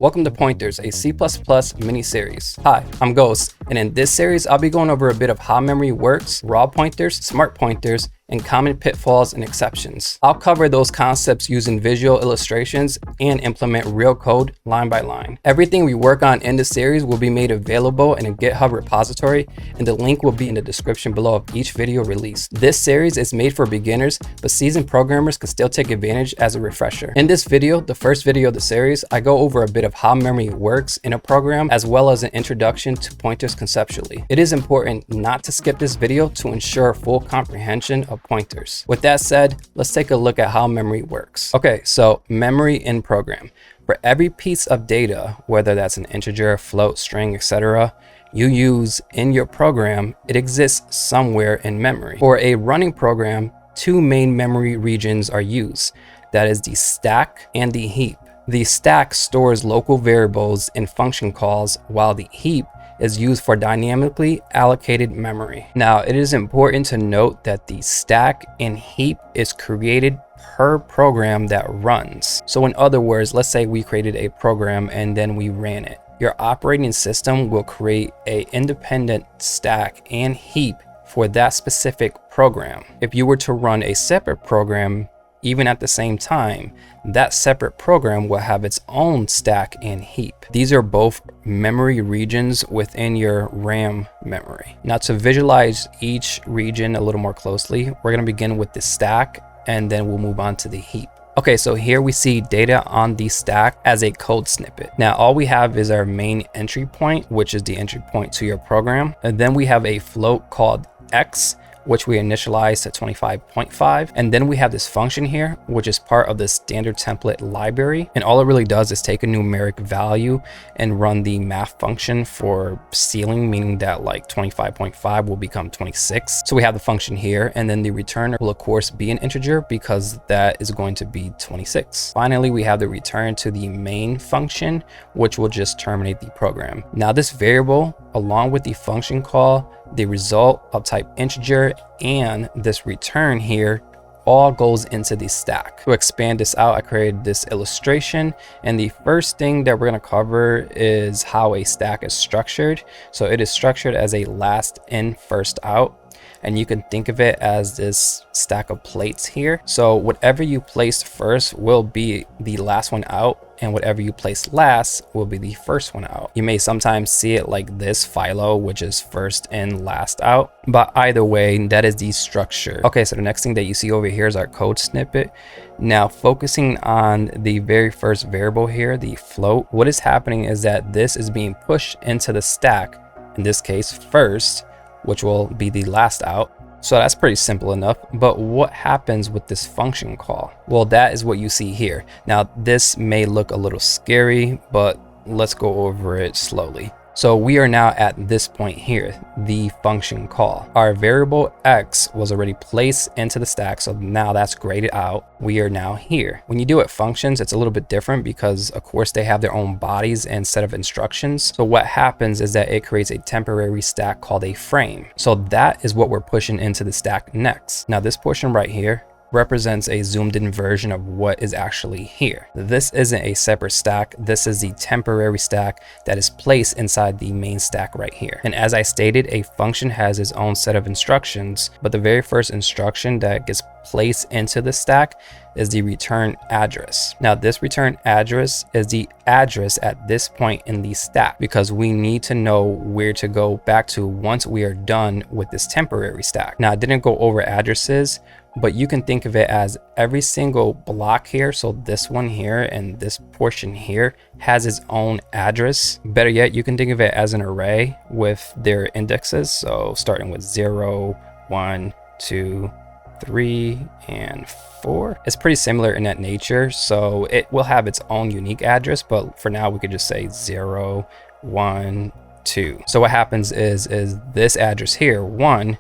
Welcome to Pointers, a C++ mini-series. Hi, I'm Ghost, and in this series, I'll be going over a bit of how memory works, raw pointers, smart pointers, and common pitfalls and exceptions. I'll cover those concepts using visual illustrations and implement real code line by line. Everything we work on in this series will be made available in a GitHub repository, and the link will be in the description below of each video released. This series is made for beginners, but seasoned programmers can still take advantage as a refresher. In this video, the first video of the series, I go over a bit of how memory works in a program, as well as an introduction to pointers conceptually. It is important not to skip this video to ensure full comprehension of pointers. With that said, let's take a look at how memory works. Okay, so memory in program. For every piece of data, whether that's an integer, float, string, etc., you use in your program, it exists somewhere in memory. For a running program, two main memory regions are used. That is the stack and the heap. The stack stores local variables in function calls, while the heap is used for dynamically allocated memory. Now, it is important to note that the stack and heap is created per program that runs. So in other words, let's say we created a program and then we ran it. Your operating system will create an independent stack and heap for that specific program. If you were to run a separate program, even at the same time, that separate program will have its own stack and heap. These are both memory regions within your RAM memory. Now, to visualize each region a little more closely, we're going to begin with the stack and then we'll move on to the heap. Okay, so here we see data on the stack as a code snippet. Now, all we have is our main entry point, which is the entry point to your program. And then we have a float called x, which we initialize to 25.5. And then we have this function here, which is part of the standard template library. And all it really does is take a numeric value and run the math function for ceiling, meaning that like 25.5 will become 26. So we have the function here, and then the return will of course be an integer because that is going to be 26. Finally, we have the return to the main function, which will just terminate the program. Now this variable, along with the function call, the result of type integer, and this return here all goes into the stack. To expand this out, I created this illustration, and the first thing that we're going to cover is how a stack is structured. So it is structured as a last in, first out, and you can think of it as this stack of plates here. So whatever you place first will be the last one out, and whatever you place last will be the first one out. You may sometimes see it like this, philo, which is first in, last out, but either way, that is the structure. Okay, so the next thing that you see over here is our code snippet. Now, focusing on the very first variable here, the float, what is happening is that this is being pushed into the stack, in this case first, which will be the last out. So that's pretty simple enough, but what happens with this function call? Well, that is what you see here. Now, this may look a little scary, but let's go over it slowly. So we are now at this point here, the function call. Our variable x was already placed into the stack, so now that's graded out. We are now here. When you do it functions, it's a little bit different because of course they have their own bodies and set of instructions. So what happens is that it creates a temporary stack called a frame. So that is what we're pushing into the stack next. Now this portion right here represents a zoomed in version of what is actually here. This isn't a separate stack. This is the temporary stack that is placed inside the main stack right here. And as I stated, a function has its own set of instructions, but the very first instruction that gets placed into the stack is the return address. Now this return address is the address at this point in the stack because we need to know where to go back to once we are done with this temporary stack. Now I didn't go over addresses, but you can think of it as every single block here. So this one here and this portion here has its own address. Better yet, you can think of it as an array with their indexes. So starting with 0, 1, 2, 3, and 4. It's pretty similar in that nature. So it will have its own unique address, but for now we could just say 0, 1, 2. So what happens is this address here, 1,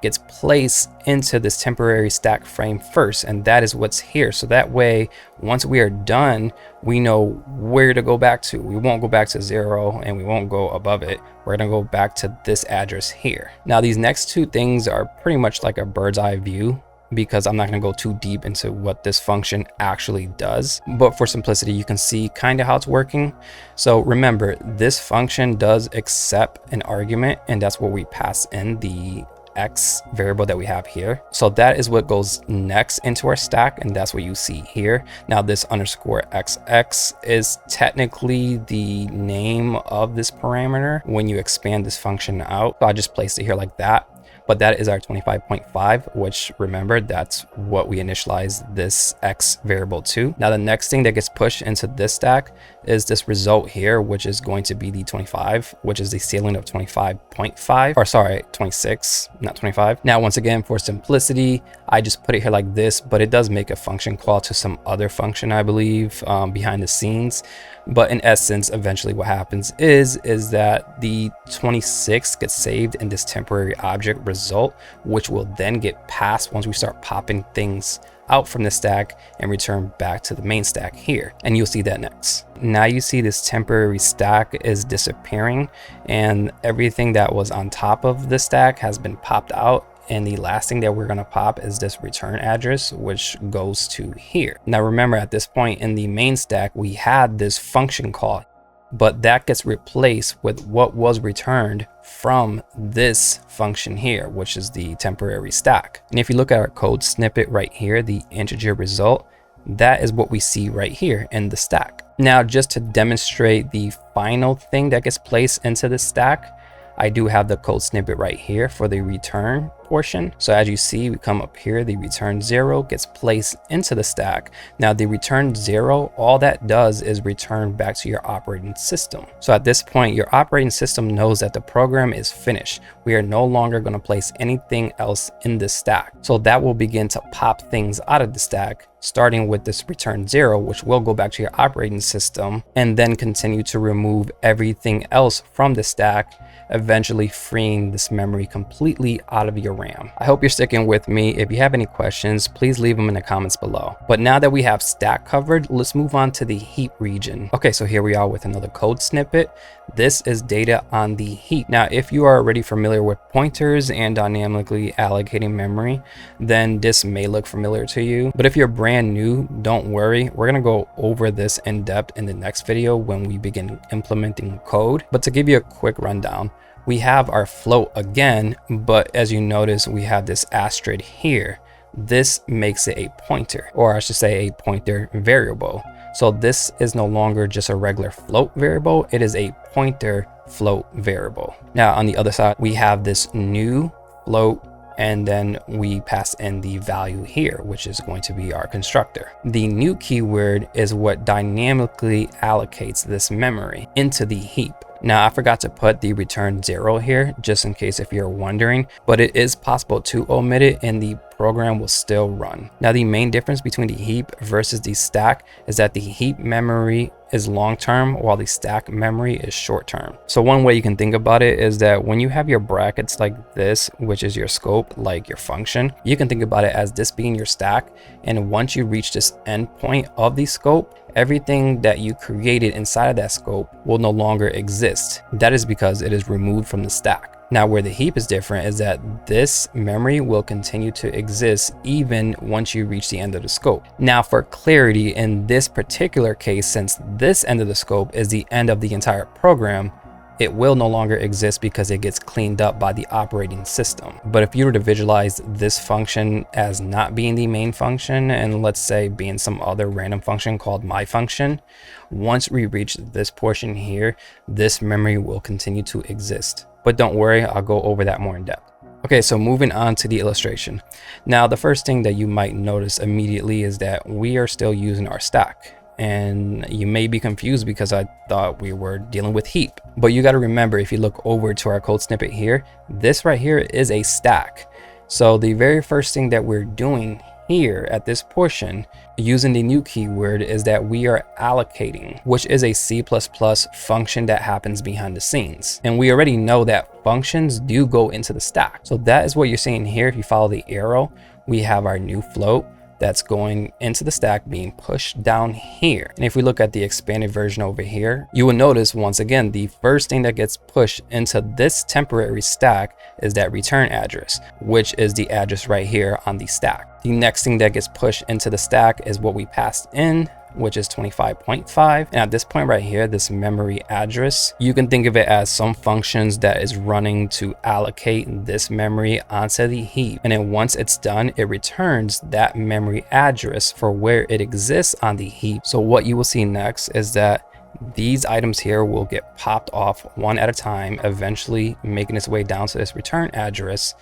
gets placed into this temporary stack frame first, and that is what's here. So that way, once we are done, we know where to go back to. We won't go back to 0 and we won't go above it. We're gonna go back to this address here. Now these next two things are pretty much like a bird's eye view because I'm not going to go too deep into what this function actually does. But for simplicity, you can see kind of how it's working. So remember, this function does accept an argument, and that's what we pass in, the X variable that we have here. So that is what goes next into our stack, and that's what you see here. Now this underscore XX is technically the name of this parameter when you expand this function out. So I just placed it here like that. But that is our 25.5, which remember, that's what we initialized this X variable to. Now the next thing that gets pushed into this stack is this result here, which is going to be the 25, which is the ceiling of 25.5, or sorry, 26, not 25. Now, once again, for simplicity, I just put it here like this, but it does make a function call to some other function, I believe, behind the scenes. But in essence, eventually what happens is that the 26 gets saved in this temporary object result, which will then get passed once we start popping things out from the stack and return back to the main stack here. And you'll see that next. Now you see this temporary stack is disappearing, and everything that was on top of the stack has been popped out. And the last thing that we're going to pop is this return address, which goes to here. Now remember, at this point in the main stack, we had this function call, but that gets replaced with what was returned from this function here, which is the temporary stack. And if you look at our code snippet right here, the integer result, that is what we see right here in the stack. Now, just to demonstrate the final thing that gets placed into the stack, I do have the code snippet right here for the return portion. So as you see, we come up here, the return 0 gets placed into the stack. Now the return 0, all that does is return back to your operating system. So at this point, your operating system knows that the program is finished. We are no longer going to place anything else in the stack. So that will begin to pop things out of the stack, starting with this return 0, which will go back to your operating system, and then continue to remove everything else from the stack, eventually freeing this memory completely out of your RAM. I hope you're sticking with me. If you have any questions, please leave them in the comments below. But now that we have stack covered, let's move on to the heap region. Okay, so here we are with another code snippet. This is data on the heap. Now, if you are already familiar with pointers and dynamically allocating memory, then this may look familiar to you. But if you're brand new, don't worry. We're gonna go over this in depth in the next video when we begin implementing code. But to give you a quick rundown, we have our float again, but as you notice, we have this asterisk here. This makes it a pointer, or I should say a pointer variable. So this is no longer just a regular float variable, it is a pointer float variable. Now on the other side, we have this new float, and then we pass in the value here, which is going to be our constructor. The new keyword is what dynamically allocates this memory into the heap. Now, I forgot to put the return 0 here, just in case if you're wondering, but it is possible to omit it and the program will still run. Now, the main difference between the heap versus the stack is that the heap memory is long-term while the stack memory is short-term. So one way you can think about it is that when you have your brackets like this, which is your scope, like your function, you can think about it as this being your stack. And once you reach this endpoint of the scope, everything that you created inside of that scope will no longer exist. That is because it is removed from the stack. Now, where the heap is different is that this memory will continue to exist even once you reach the end of the scope. Now, for clarity, in this particular case, since this end of the scope is the end of the entire program, it will no longer exist because it gets cleaned up by the operating system. But if you were to visualize this function as not being the main function, and let's say being some other random function called my function, once we reach this portion here, this memory will continue to exist. But don't worry, I'll go over that more in depth. Okay, so moving on to the illustration. Now, the first thing that you might notice immediately is that we are still using our stack. And you may be confused because I thought we were dealing with heap. But you got to remember, if you look over to our code snippet here, this right here is a stack. So the very first thing that we're doing here at this portion using the new keyword is that we are allocating, which is a C++ function that happens behind the scenes. And we already know that functions do go into the stack. So that is what you're seeing here. If you follow the arrow, we have our new float, that's going into the stack being pushed down here. And if we look at the expanded version over here, you will notice once again, the first thing that gets pushed into this temporary stack is that return address, which is the address right here on the stack. The next thing that gets pushed into the stack is what we passed in, which is 25.5. And at this point right here, this memory address, you can think of it as some functions that is running to allocate this memory onto the heap. And then once it's done, it returns that memory address for where it exists on the heap. So what you will see next is that these items here will get popped off one at a time, eventually making its way down to this return address.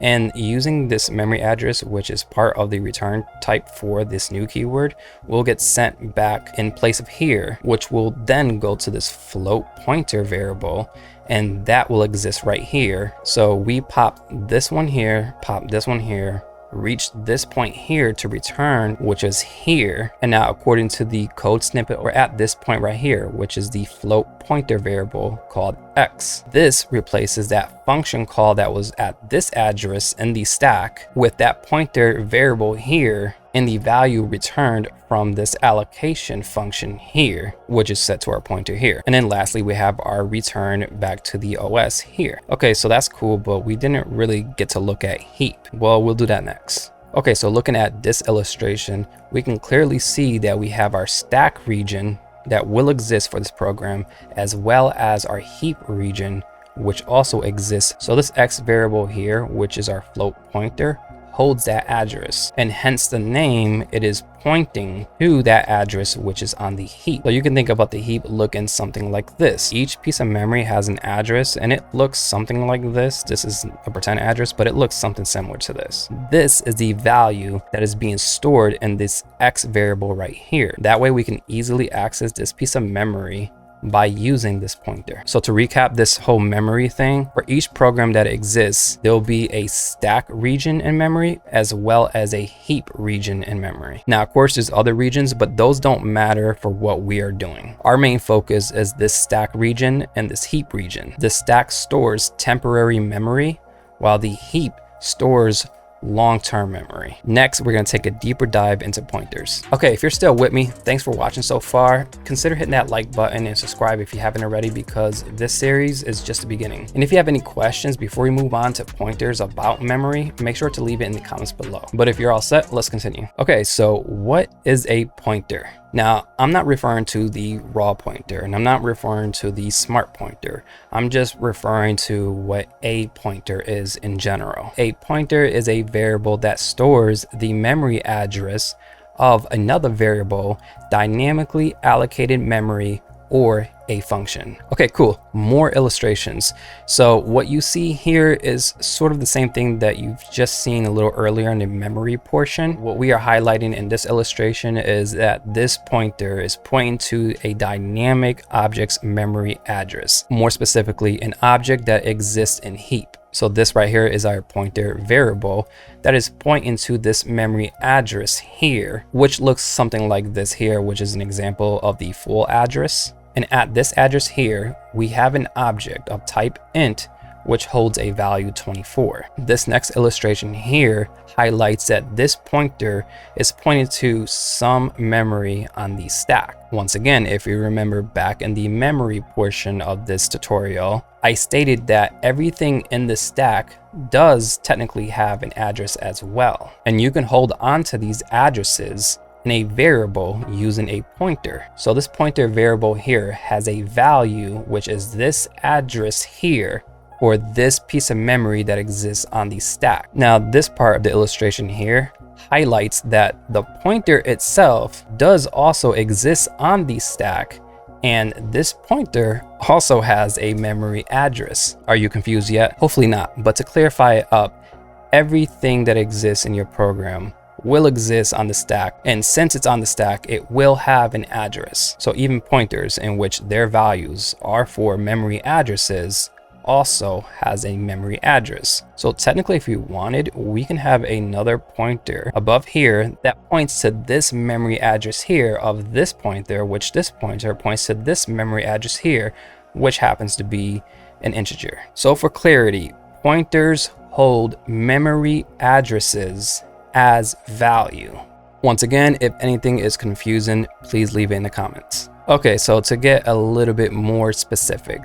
And using this memory address, which is part of the return type for this new keyword, will get sent back in place of here, which will then go to this float pointer variable, and that will exist right here. So we pop this one here, pop this one here, reach this point here to return, which is here. And now according to the code snippet, we're at this point right here, which is the float pointer variable called X. This replaces that function call that was at this address in the stack with that pointer variable here and the value returned from this allocation function here, which is set to our pointer here. And then lastly, we have our return back to the OS here. Okay, so that's cool, but we didn't really get to look at heap. Well, we'll do that next. Okay, so looking at this illustration, we can clearly see that we have our stack region that will exist for this program, as well as our heap region, which also exists. So this X variable here, which is our float pointer, holds that address, and hence the name, it is pointing to that address which is on the heap. So you can think about the heap looking something like this. Each piece of memory has an address and it looks something like this. This is a pretend address, but it looks something similar to this. This is the value that is being stored in this X variable right here. That way we can easily access this piece of memory by using this pointer. So to recap this whole memory thing, for each program that exists, there'll be a stack region in memory as well as a heap region in memory. Now, of course, there's other regions, but those don't matter for what we are doing. Our main focus is this stack region and this heap region. The stack stores temporary memory, while the heap stores long-term memory. Next, we're going to take a deeper dive into pointers. Okay, if you're still with me, thanks for watching so far. Consider hitting that like button and subscribe if you haven't already, because this series is just the beginning. And if you have any questions before we move on to pointers about memory, make sure to leave it in the comments below. But if you're all set, let's continue. Okay, so what is a pointer? Now, I'm not referring to the raw pointer, and I'm not referring to the smart pointer. I'm just referring to what a pointer is in general. A pointer is a variable that stores the memory address of another variable, dynamically allocated memory, or a function. Okay, cool. More illustrations. So what you see here is sort of the same thing that you've just seen a little earlier in the memory portion. What we are highlighting in this illustration is that this pointer is pointing to a dynamic object's memory address. More specifically, an object that exists in heap. So this right here is our pointer variable that is pointing to this memory address here, which looks something like this here, which is an example of the full address. And at this address here, we have an object of type int, which holds a value 24. This next illustration here highlights that this pointer is pointing to some memory on the stack. Once again, if you remember back in the memory portion of this tutorial, I stated that everything in the stack does technically have an address as well. And you can hold on to these addresses in a variable using a pointer. So this pointer variable here has a value, which is this address here, or this piece of memory that exists on the stack. Now, this part of the illustration here highlights that the pointer itself does also exist on the stack, and this pointer also has a memory address. Are you confused yet? Hopefully not, but to clarify it up, everything that exists in your program will exist on the stack, and since it's on the stack, it will have an address. So even pointers in which their values are for memory addresses also has a memory address. So technically, if we wanted, we can have another pointer above here that points to this memory address here of this pointer, which this pointer points to this memory address here, which happens to be an integer. So for clarity, pointers hold memory addresses as value. Once again, if anything is confusing, please leave it in the comments. Okay, so to get a little bit more specific,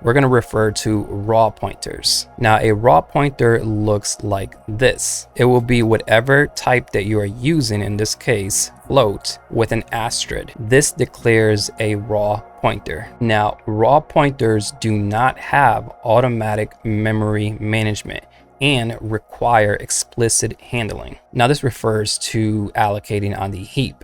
we're going to refer to raw pointers. Now, a raw pointer looks like this. It will be whatever type that you are using, in this case, float, with an asterisk. This declares a raw pointer. Now, raw pointers do not have automatic memory management and require explicit handling. Now, this refers to allocating on the heap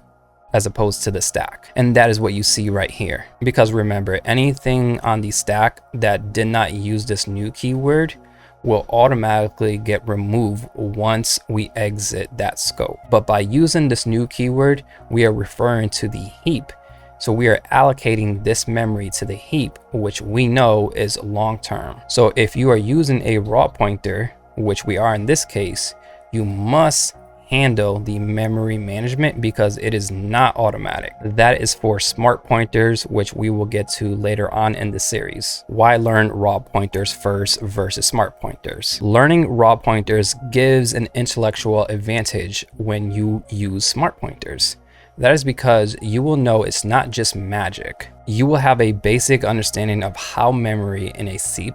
as opposed to the stack. And that is what you see right here. Because remember, anything on the stack that did not use this new keyword will automatically get removed once we exit that scope. But by using this new keyword, we are referring to the heap. So we are allocating this memory to the heap, which we know is long-term. So if you are using a raw pointer, which we are in this case, you must handle the memory management because it is not automatic. That is for smart pointers, which we will get to later on in the series. Why learn raw pointers first versus smart pointers? Learning raw pointers gives an intellectual advantage when you use smart pointers. That is because you will know it's not just magic. You will have a basic understanding of how memory in a C++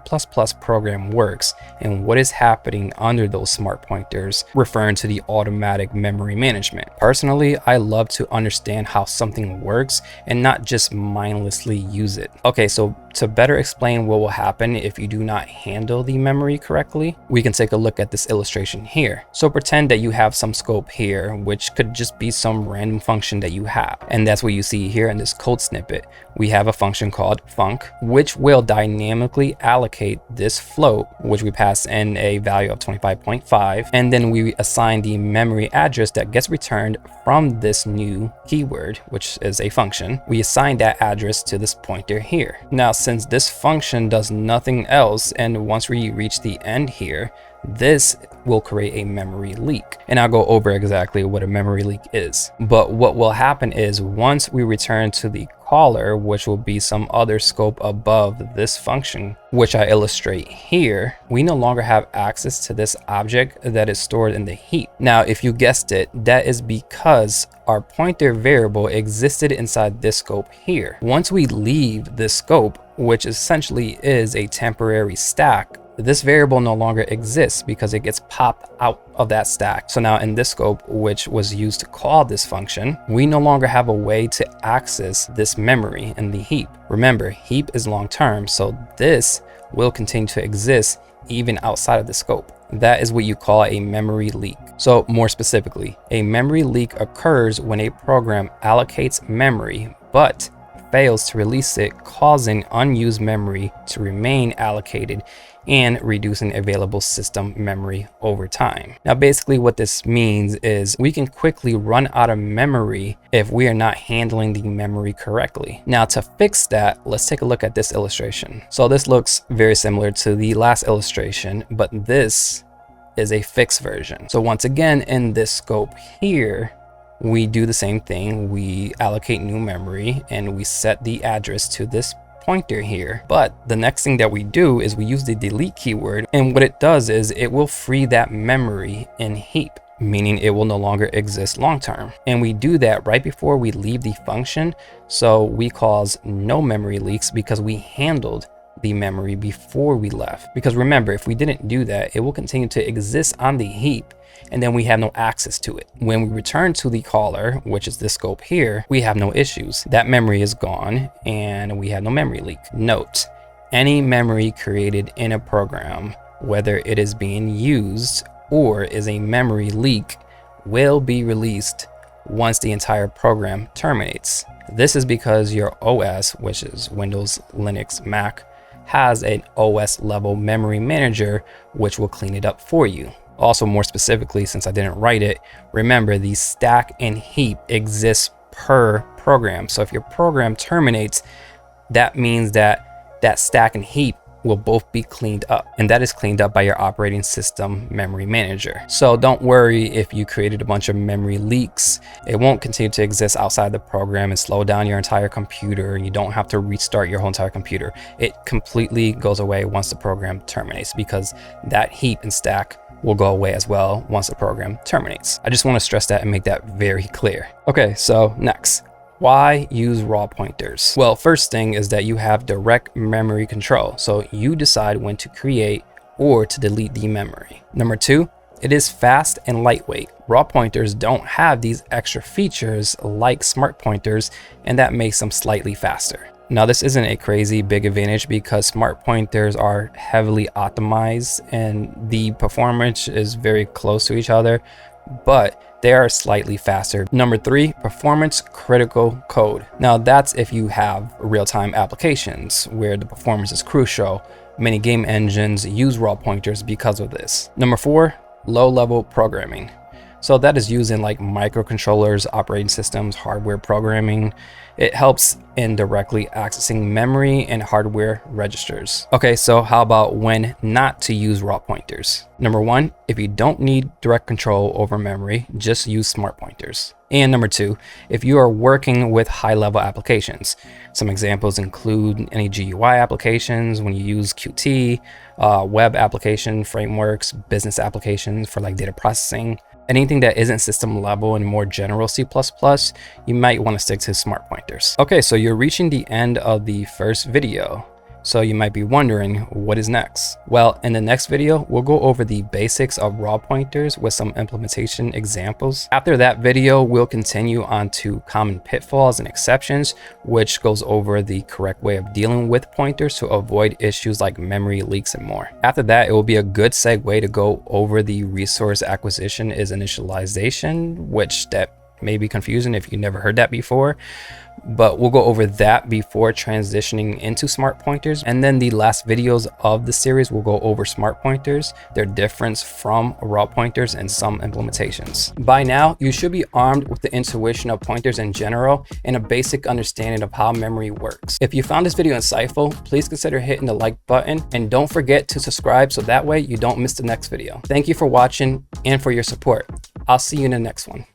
program works and what is happening under those smart pointers, referring to the automatic memory management. Personally, I love to understand how something works and not just mindlessly use it. Okay, so to better explain what will happen if you do not handle the memory correctly, we can take a look at this illustration here. So pretend that you have some scope here, which could just be some random function that you have. And that's what you see here in this code snippet. We have a function called func, which will dynamically allocate this float, which we pass in a value of 25.5, and then we assign the memory address that gets returned from this new keyword, which is a function. We assign that address to this pointer here. Now, since this function does nothing else, and once we reach the end here, this will create a memory leak. And I'll go over exactly what a memory leak is. But what will happen is once we return to the caller, which will be some other scope above this function, which I illustrate here, we no longer have access to this object that is stored in the heap. Now, if you guessed it, that is because our pointer variable existed inside this scope here. Once we leave this scope, which essentially is a temporary stack, this variable no longer exists because it gets popped out of that stack. So now in this scope, which was used to call this function, we no longer have a way to access this memory in the heap. Remember, heap is long term, so this will continue to exist even outside of the scope. That is what you call a memory leak. So more specifically, a memory leak occurs when a program allocates memory, but fails to release it, causing unused memory to remain allocated and reducing available system memory over time. Now, basically what this means is we can quickly run out of memory if we are not handling the memory correctly. Now, to fix that, let's take a look at this illustration. So this looks very similar to the last illustration, but this is a fixed version. So once again, in this scope here, we do the same thing. We allocate new memory and we set the address to this pointer here. But the next thing that we do is we use the delete keyword, and what it does is it will free that memory in heap, meaning it will no longer exist long term. And we do that right before we leave the function, so we cause no memory leaks because we handled the memory before we left. Because remember, if we didn't do that, it will continue to exist on the heap and then we have no access to it. When we return to the caller, which is this scope here, we have no issues. That memory is gone and we have no memory leak. Note, any memory created in a program, whether it is being used or is a memory leak, will be released once the entire program terminates. This is because your OS, which is Windows, Linux, Mac, has an OS level memory manager, which will clean it up for you. Also, more specifically, since I didn't write it, remember the stack and heap exists per program. So if your program terminates, that means that that stack and heap will both be cleaned up, and that is cleaned up by your operating system memory manager. So don't worry if you created a bunch of memory leaks. It won't continue to exist outside the program and slow down your entire computer. You don't have to restart your whole entire computer. It completely goes away once the program terminates, because that heap and stack will go away as well once the program terminates. I just want to stress that and make that very clear. Okay, so next, why use raw pointers? Well, first thing is that you have direct memory control. So you decide when to create or to delete the memory. Number two, it is fast and lightweight. Raw pointers don't have these extra features like smart pointers, and that makes them slightly faster. Now, this isn't a crazy big advantage because smart pointers are heavily optimized and the performance is very close to each other, but they are slightly faster. Number three, performance critical code. Now, that's if you have real-time applications where the performance is crucial. Many game engines use raw pointers because of this. Number four, low-level programming. So that is using like microcontrollers, operating systems, hardware programming. It helps in directly accessing memory and hardware registers. Okay, so how about when not to use raw pointers? Number one, if you don't need direct control over memory, just use smart pointers. And number two, if you are working with high-level applications. Some examples include any GUI applications when you use Qt, web application frameworks, business applications for like data processing. Anything that isn't system level and more general C++, you might want to stick to smart pointers. Okay, so you're reaching the end of the first video. So you might be wondering, what is next? Well, in the next video, we'll go over the basics of raw pointers with some implementation examples. After that video, we'll continue on to common pitfalls and exceptions, which goes over the correct way of dealing with pointers to avoid issues like memory leaks and more. After that, it will be a good segue to go over the resource acquisition is initialization, which that may be confusing if you never heard that before. But we'll go over that before transitioning into smart pointers. And then the last videos of the series will go over smart pointers, their difference from raw pointers, and some implementations. By now, you should be armed with the intuition of pointers in general and a basic understanding of how memory works. If you found this video insightful, please consider hitting the like button and don't forget to subscribe so that way you don't miss the next video. Thank you for watching and for your support. I'll see you in the next one.